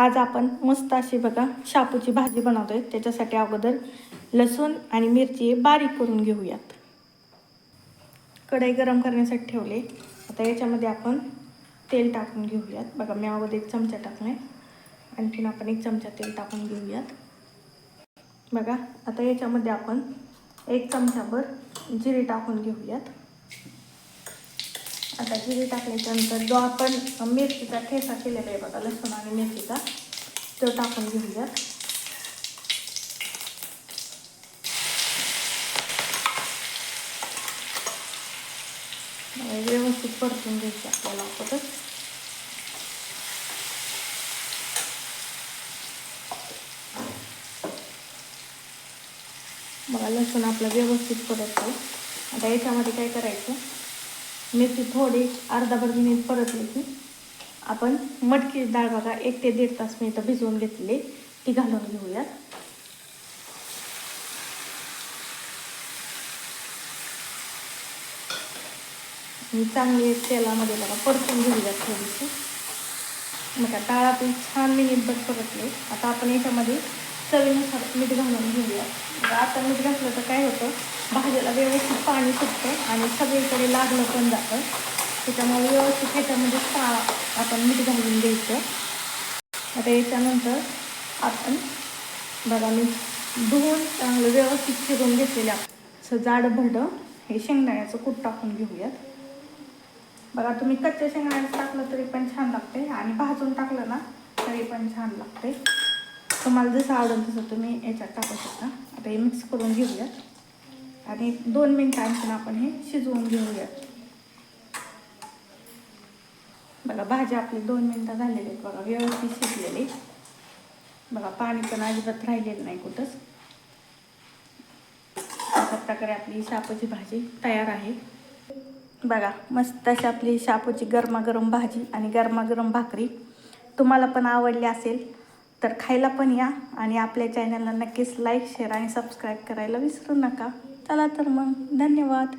आज आपण मस्त अशी बघा शापूची भाजी बनवतोय। त्याच्यासाठी अगोदर लसूण आणि मिरची बारीक करून घेऊयात। कढई गरम करण्यासाठी ठेवले। आता याच्यामध्ये आपण तेल टाकून घेऊयात। बघा मी अगोदर 1 चमचा टाकलाय, आणखीन आपण 1 चमचा तेल टाकून घेऊयात। बघा आता याच्यामध्ये आपण 1 चमचाभर जिरे टाकून घेऊयात। आता जिरे टाकल्यानंतर जो आपण मिरचीचा ठेचा केलेला आहे बघा, लसूण आणि मिरचीचा, तो टाकून घेऊयात। व्यवस्थित परतून घ्यायचं आपल्याला अगोदर। बघा लसूण आपला व्यवस्थित परततो। आता याच्यामध्ये काय करायचं, मिरची थोडी अर्धाभर मिनिट परतली की आपण मटकी डाळ बघा 1 ते 1.5 तास मी इथं भिजवून घेतली, ती घालून घेऊयात। चांगली तेलामध्ये बघा परतून घेऊयात थोडीशी। मग डाळ आपली छान मिनिटभर परतली। आता आपण याच्यामध्ये चवीनुसार मीठ घालून घेऊयात। आता मीठ घातलं तर काय होतं, भाजीला व्यवस्थित पाणी सुटतं आणि सगळीकडे लागलं पण जातं। त्याच्यामुळे व्यवस्थित ह्याच्यामध्ये आपण मीठ घालून घ्यायचं। आता याच्यानंतर आपण बघा मी धुवून चांगलं व्यवस्थित चिरून घेतलेलं असं जाड भरडं हे शेंगदाण्याचं कूट टाकून घेऊयात। बघा तुम्ही कच्च्या शेंगदाण्याचं टाकलं तरी पण छान लागते आणि भाजून टाकलं ना तरी पण छान लागते। तुम्हाला जसं आवडेल तसं तुम्ही याच्यात टाकू शकता। आता हे मिक्स करून घेऊयात आणि 2 मिनिटं आणखीन आपण हे शिजवून घेऊयात। बघा भाजी आपली 2 मिनिटं झालेली आहेत बघा, व्यवस्थित शिजलेली। बघा पाणी पण अजिबात राहिलेलं नाही कुठंच। अशा प्रकारे आपली शापूची भाजी तयार आहे। बघा मस्त अशी आपली शापूची गरमागरम भाजी आणि गरमागरम भाकरी तुम्हाला पण आवडली असेल तर खायला पण या आणि आपल्या चॅनलला नक्कीच लाईक, शेअर आणि सबस्क्राईब करायला विसरू नका। चला तर मग धन्यवाद।